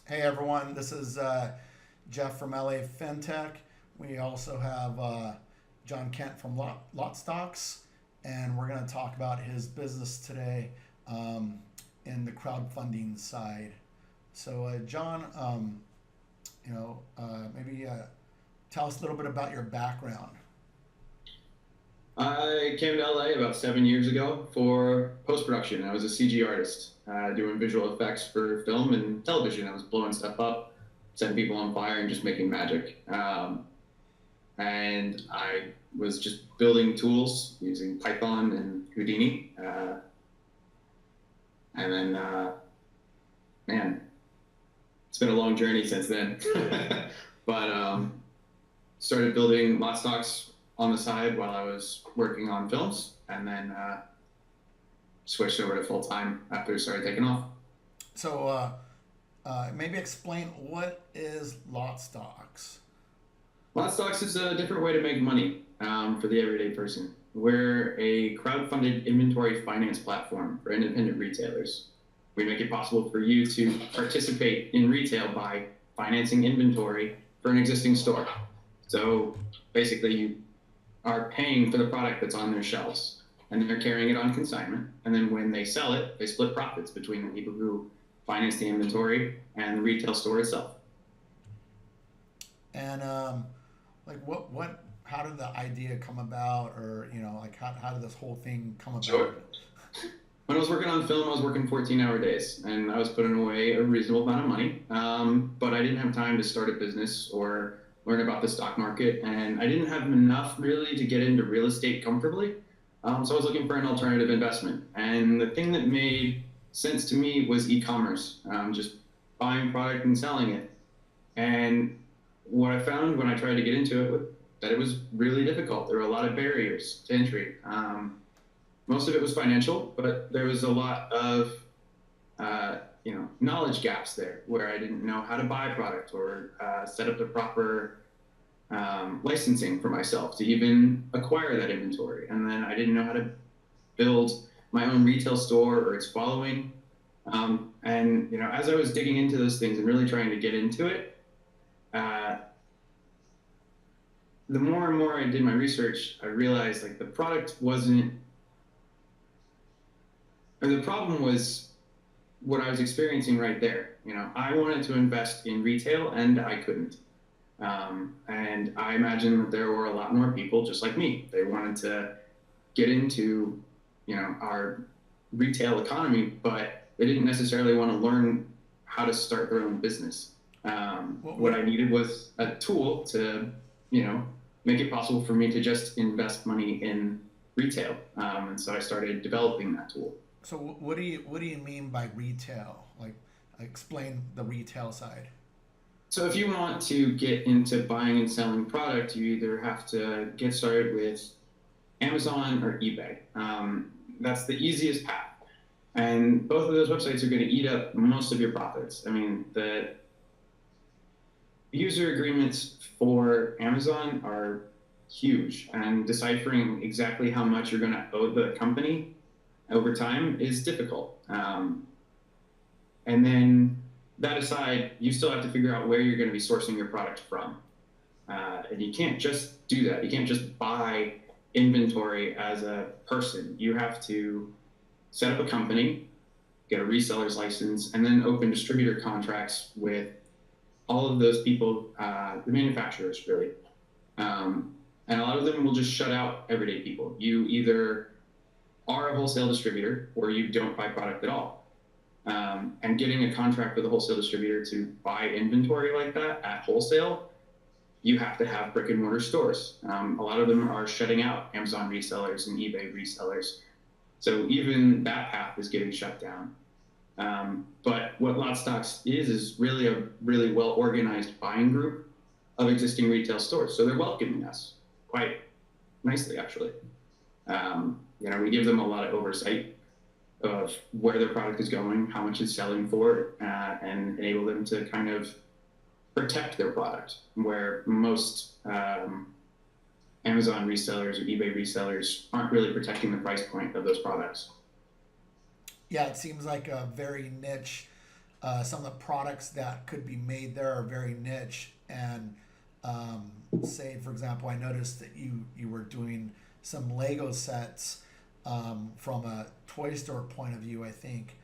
Hey everyone, this is Jeff from LA Fintech. We also have John Kent from LotStocks, and we're going to talk about his business today in the crowdfunding side. So, John, maybe tell us a little bit about your background. I came to LA about 7 years ago for post-production. I was a CG artist, doing visual effects for film and television. I was blowing stuff up, setting people on fire, and just making magic. And I was just building tools using Python and Houdini. And then, man, it's been a long journey since then. But started building LotStocks on the side while I was working on films, and then switched over to full time after it started taking off. So, maybe explain what is LotStocks. LotStocks is a different way to make money for the everyday person. We're a crowd-funded inventory finance platform for independent retailers. We make it possible for you to participate in retail by financing inventory for an existing store. So basically, you are paying for the product that's on their shelves, and they're carrying it on consignment. And then when they sell it, they split profits between the people who finance the inventory and the retail store itself. And how did the idea come about, or how did this whole thing come Sure. about? When I was working on film, I was working 14-hour days, and I was putting away a reasonable amount of money. But I didn't have time to start a business or learn about the stock market, and I didn't have enough really to get into real estate comfortably. So I was looking for an alternative investment. And the thing that made sense to me was e-commerce, just buying product and selling it. And what I found when I tried to get into it was that it was really difficult. There were a lot of barriers to entry. Most of it was financial, but there was a lot of knowledge gaps there where I didn't know how to buy product or set up the proper licensing for myself to even acquire that inventory. And then I didn't know how to build my own retail store or its following. As I was digging into those things and really trying to get into it, the more and more I did my research, I realized like the product wasn't, or the problem was what I was experiencing right there. I wanted to invest in retail and I couldn't. And I imagine that there were a lot more people just like me. They wanted to get into, our retail economy, but they didn't necessarily want to learn how to start their own business. What I needed was a tool to, make it possible for me to just invest money in retail. And so I started developing that tool. So what do you mean by retail? Like, explain the retail side. So if you want to get into buying and selling product, you either have to get started with Amazon or eBay. That's the easiest path. And both of those websites are going to eat up most of your profits. I mean, the user agreements for Amazon are huge, and deciphering exactly how much you're going to owe the company over time is difficult. And then that aside, you still have to figure out where you're going to be sourcing your product from. And you can't just do that. You can't just buy inventory as a person. You have to set up a company, get a reseller's license, and then open distributor contracts with all of those people, the manufacturers, really. And a lot of them will just shut out everyday people. You either are a wholesale distributor or you don't buy product at all. And getting a contract with a wholesale distributor to buy inventory like that at wholesale, you have to have brick and mortar stores. A lot of them are shutting out Amazon resellers and eBay resellers. So even that path is getting shut down. But what LotStocks is really a really well organized buying group of existing retail stores. So they're welcoming us quite nicely, actually. We give them a lot of oversight of where their product is going, how much it's selling for, and enable them to kind of protect their product, where most Amazon resellers or eBay resellers aren't really protecting the price point of those products. Yeah, it seems like a very niche some of the products that could be made there are very niche. And say, for example, I noticed that you were doing some Lego sets from a toy store point of view. I think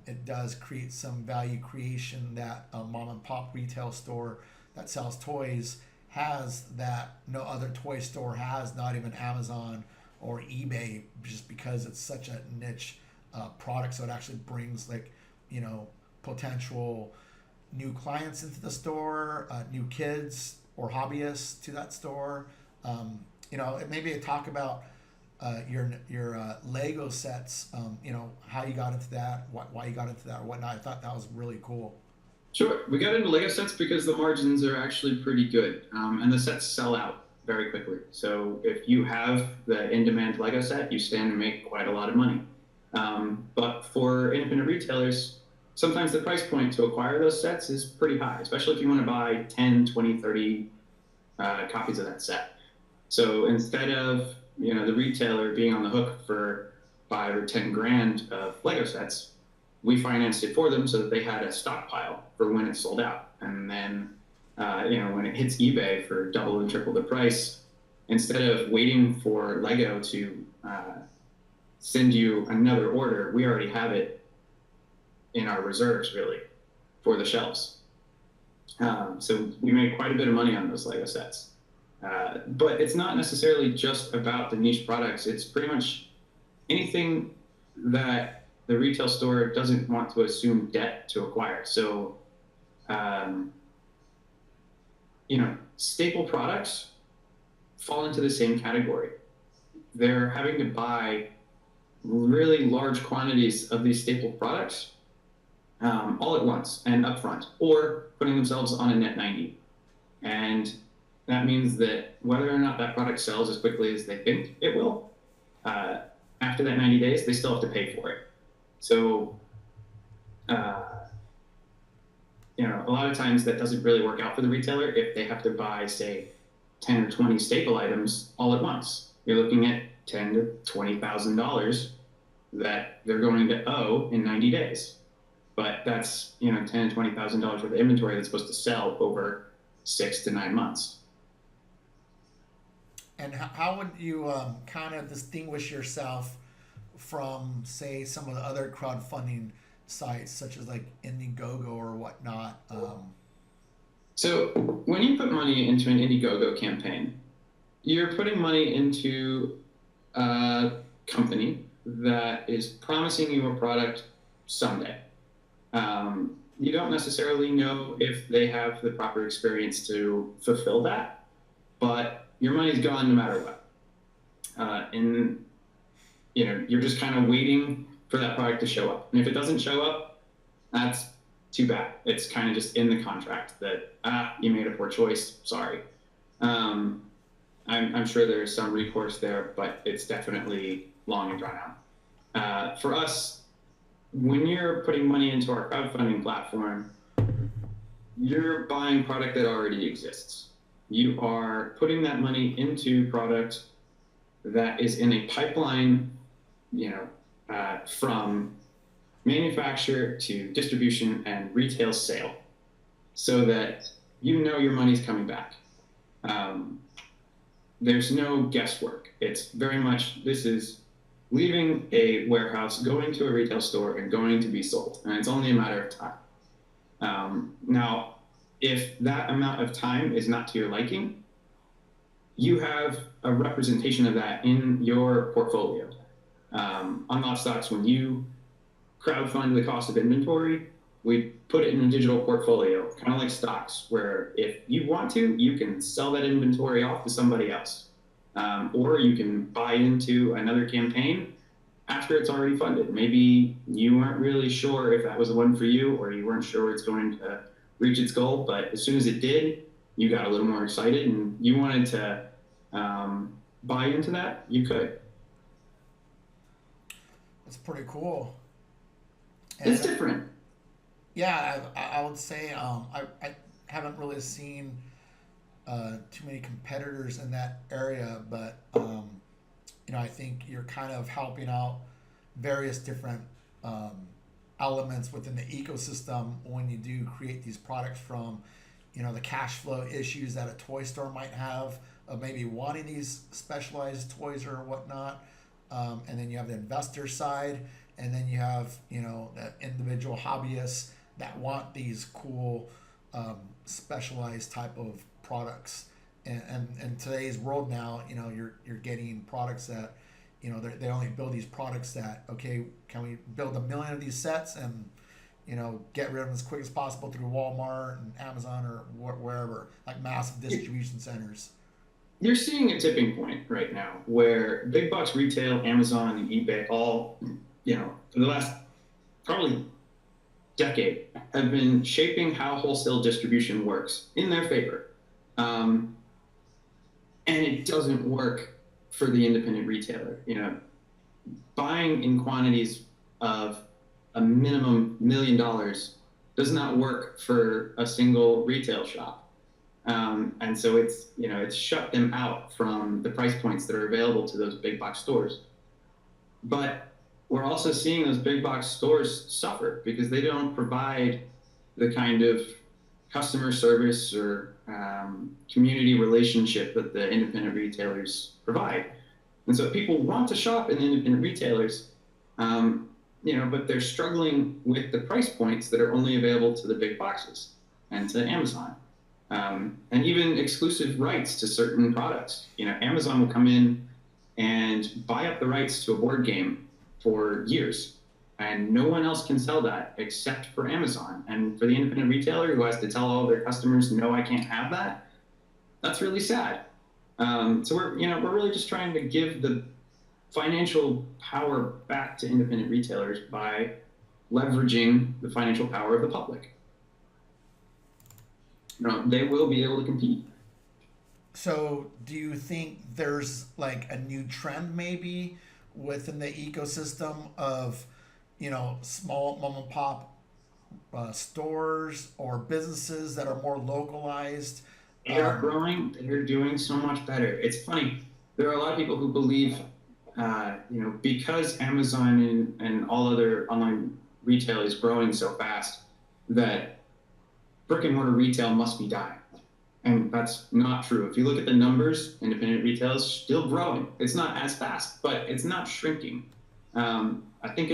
it does create some value creation that a mom and pop retail store that sells toys has that no other toy store has, not even Amazon or eBay, just because it's such a niche product. So it actually brings, like, potential new clients into the store, new kids or hobbyists to that store. Maybe talk about your Lego sets. How you got into that, why you got into that, or whatnot. I thought that was really cool. Sure. We got into Lego sets because the margins are actually pretty good, and the sets sell out very quickly. So if you have the in-demand Lego set, you stand to make quite a lot of money. But for independent retailers, sometimes the price point to acquire those sets is pretty high, especially if you want to buy 10, 20, 30 copies of that set. So instead of the retailer being on the hook for 5 or 10 grand of Lego sets, we financed it for them so that they had a stockpile for when it sold out. And then, when it hits eBay for double and triple the price, instead of waiting for Lego to send you another order, we already have it in our reserves, really, for the shelves. So we made quite a bit of money on those Lego sets. But it's not necessarily just about the niche products. It's pretty much anything that the retail store doesn't want to assume debt to acquire. So, staple products fall into the same category. They're having to buy really large quantities of these staple products all at once and upfront, or putting themselves on a net 90. And that means that whether or not that product sells as quickly as they think it will, after that 90 days, they still have to pay for it. So, a lot of times that doesn't really work out for the retailer if they have to buy, say, 10 or 20 staple items all at once. You're looking at $10,000 to $20,000 that they're going to owe in 90 days. But that's $10,000 to $20,000 worth of inventory that's supposed to sell over 6 to 9 months. And how would you kind of distinguish yourself from, say, some of the other crowdfunding sites, such as like Indiegogo or whatnot? So when you put money into an Indiegogo campaign, you're putting money into a company that is promising you a product someday. You don't necessarily know if they have the proper experience to fulfill that, but your money's gone no matter what. You're just kind of waiting for that product to show up. And if it doesn't show up, that's too bad. It's kind of just in the contract that, you made a poor choice, sorry. I'm sure there's some recourse there, but it's definitely long and drawn out. For us, when you're putting money into our crowdfunding platform, you're buying product that already exists. You are putting that money into product that is in a pipeline, from manufacturer to distribution and retail sale, so that your money's coming back. There's no guesswork. It's very much, this is leaving a warehouse, going to a retail store, and going to be sold. And it's only a matter of time. Now, if that amount of time is not to your liking, you have a representation of that in your portfolio. On LotStocks, when you crowdfund the cost of inventory, we put it in a digital portfolio, kind of like stocks, where if you want to, you can sell that inventory off to somebody else. Or you can buy into another campaign after it's already funded. Maybe you weren't really sure if that was the one for you, or you weren't sure it's going to reach its goal, but as soon as it did, you got a little more excited and you wanted to buy into that, you could. That's pretty cool. It's different. Yeah, I would say I haven't really seen too many competitors in that area, but I think you're kind of helping out various different elements within the ecosystem when you do create these products, from the cash flow issues that a toy store might have of maybe wanting these specialized toys or whatnot, and then you have the investor side, and then you have the individual hobbyists that want these cool specialized type of products. And in today's world now, you're getting products that they only build these products that, okay, can we build 1 million of these sets and get rid of them as quick as possible through Walmart and Amazon or wherever, like massive distribution centers. You're seeing a tipping point right now where big box retail, Amazon and eBay, all, for the last probably decade, have been shaping how wholesale distribution works in their favor. And it doesn't work for the independent retailer. Buying in quantities of a minimum $1 million does not work for a single retail shop. And so it's shut them out from the price points that are available to those big box stores. But we're also seeing those big box stores suffer because they don't provide the kind of customer service or community relationship that the independent retailers provide. And so people want to shop in independent retailers, but they're struggling with the price points that are only available to the big boxes and to Amazon. And even exclusive rights to certain products. Amazon will come in and buy up the rights to a board game for years, and no one else can sell that except for Amazon. And for the independent retailer who has to tell all their customers, no, I can't have that, that's really sad. So we're really just trying to give the financial power back to independent retailers by leveraging the financial power of the public. They will be able to compete. So do you think there's like a new trend maybe within the ecosystem of, small mom and pop stores or businesses that are more localized? They are growing. They're doing so much better. It's funny. There are a lot of people who believe, because Amazon and all other online retail is growing so fast, that brick and mortar retail must be dying. And that's not true. If you look at the numbers, independent retail is still growing. It's not as fast, but it's not shrinking. I think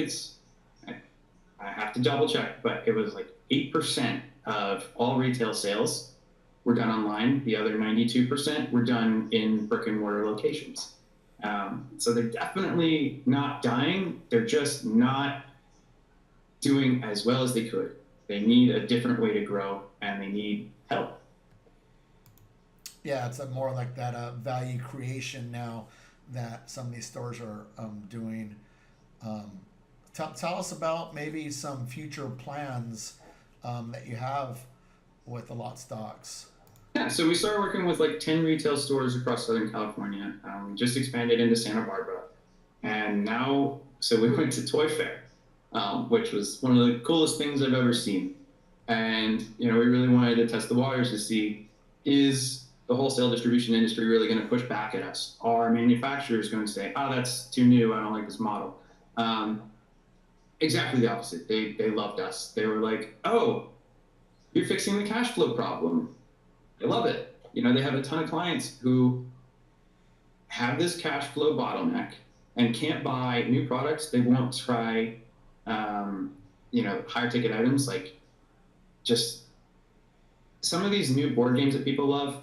I have to double check, but it was like 8% of all retail sales were done online. The other 92% were done in brick and mortar locations. So they're definitely not dying. They're just not doing as well as they could. They need a different way to grow, and they need help. Yeah, it's more like that value creation now that some of these stores are doing. Tell us about maybe some future plans that you have with the LotStocks. Yeah, so we started working with like 10 retail stores across Southern California. We just expanded into Santa Barbara. And now, so we went to Toy Fair, which was one of the coolest things I've ever seen. And, we really wanted to test the waters to see, is the wholesale distribution industry really going to push back at us? Are manufacturers going to say, oh, that's too new, I don't like this model? Exactly the opposite. They loved us. They were like, oh, you're fixing the cash flow problem. I love it. They have a ton of clients who have this cash flow bottleneck and can't buy new products. They won't try, higher ticket items, like just some of these new board games that people love.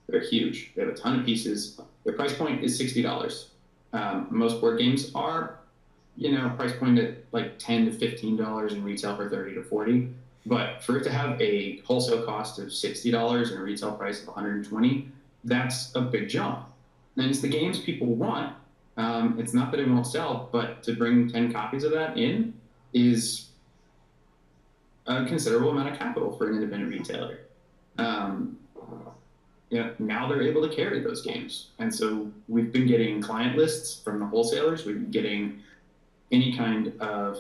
They're huge. They have a ton of pieces. Their price point is $60. Most board games are, price point at like $10 to $15 in retail for $30 to $40. But for it to have a wholesale cost of $60 and a retail price of $120, that's a big jump. And it's the games people want. It's not that it won't sell, but to bring 10 copies of that in is a considerable amount of capital for an independent retailer. Now they're able to carry those games. And so we've been getting client lists from the wholesalers. We've been getting any kind of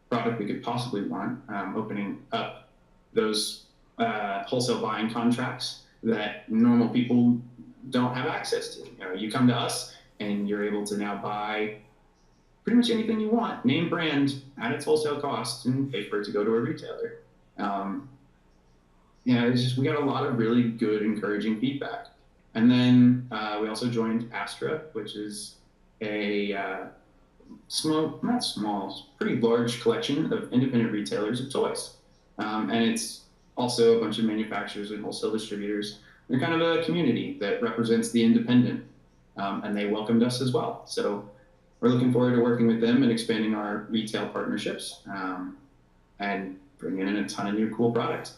product we could possibly want, opening up those wholesale buying contracts that normal people don't have access to. You come to us and you're able to now buy pretty much anything you want, name brand at its wholesale cost, and pay for it to go to a retailer. It's just, we got a lot of really good, encouraging feedback. And then we also joined Astra, which is a pretty large collection of independent retailers of toys. And it's also a bunch of manufacturers and wholesale distributors. They're kind of a community that represents the independent, and they welcomed us as well. So we're looking forward to working with them and expanding our retail partnerships, and bringing in a ton of new cool products.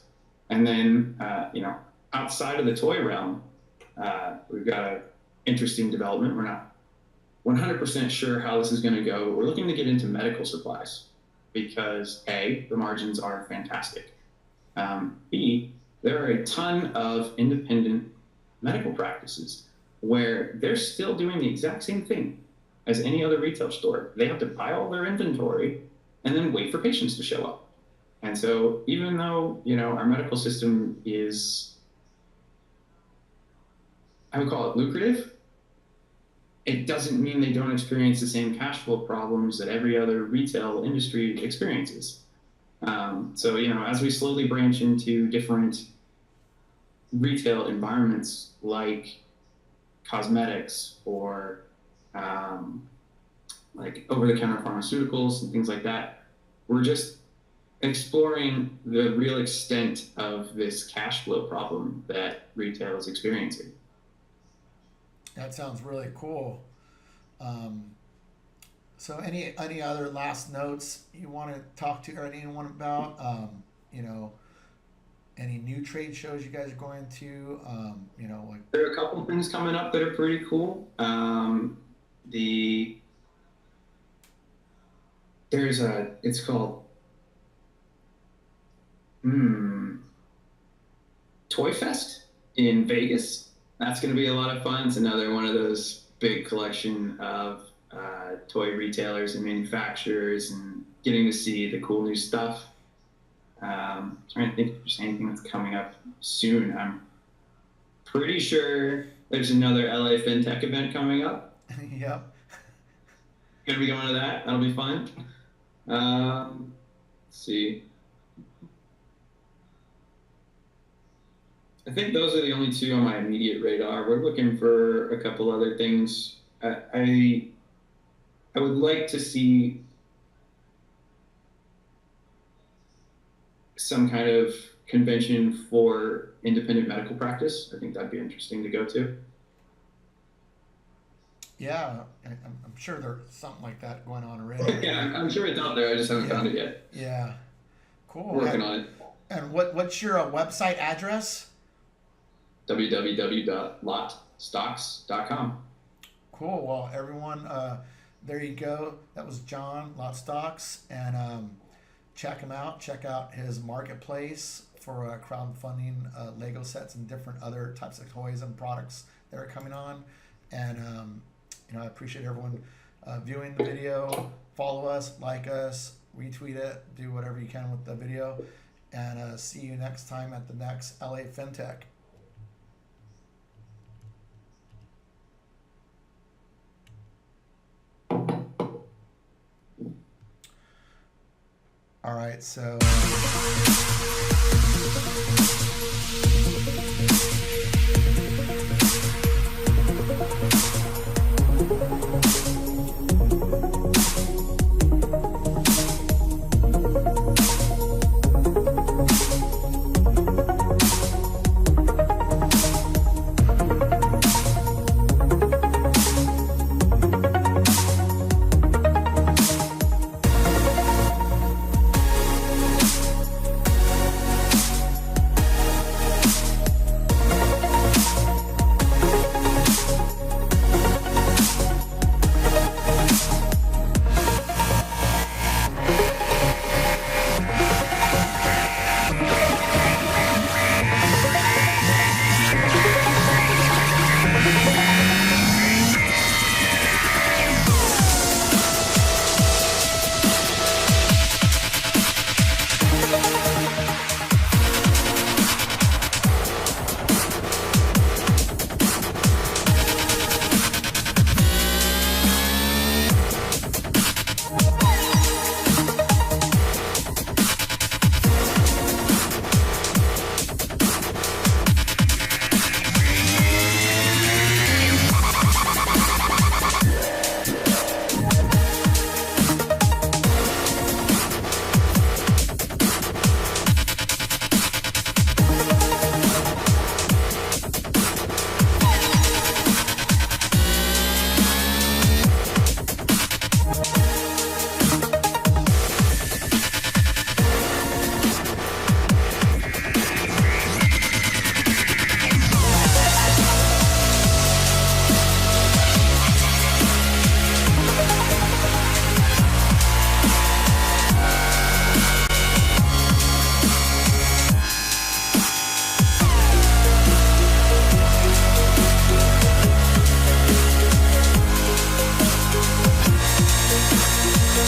And then, outside of the toy realm, we've got an interesting development. We're not 100% sure how this is going to go. We're looking to get into medical supplies because A, the margins are fantastic. B, there are a ton of independent medical practices where they're still doing the exact same thing as any other retail store. They have to buy all their inventory and then wait for patients to show up. And so even though, our medical system is, I would call it lucrative, it doesn't mean they don't experience the same cash flow problems that every other retail industry experiences. So, as we slowly branch into different retail environments like cosmetics or like over-the-counter pharmaceuticals and things like that, we're just exploring the real extent of this cash flow problem that retail is experiencing. That sounds really cool. So any other last notes you want to talk to anyone about? Any new trade shows you guys are going to? There are a couple things coming up that are pretty cool. It's called Toy Fest in Vegas. That's going to be a lot of fun. It's another one of those big collection of toy retailers and manufacturers, and getting to see the cool new stuff. Trying to think if there's anything that's coming up soon. I'm pretty sure there's another LA Fintech event coming up. Yep. Gonna be going to that. That'll be fun. Let's see. I think those are the only two on my immediate radar. We're looking for a couple other things. I would like to see some kind of convention for independent medical practice. I think that'd be interesting to go to. Yeah, I'm sure there's something like that going on already. Yeah, I'm sure it's out there. I just haven't found it yet. Yeah, cool. Working on it. And what's your website address? www.LotStocks.com. Cool. Well, everyone, there you go. That was John, LotStocks, and check him out. Check out his marketplace for crowdfunding Lego sets and different other types of toys and products that are coming on. And I appreciate everyone viewing the video. Follow us, like us, retweet it, do whatever you can with the video, and see you next time at the next LA Fintech. All right, so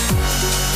Bye.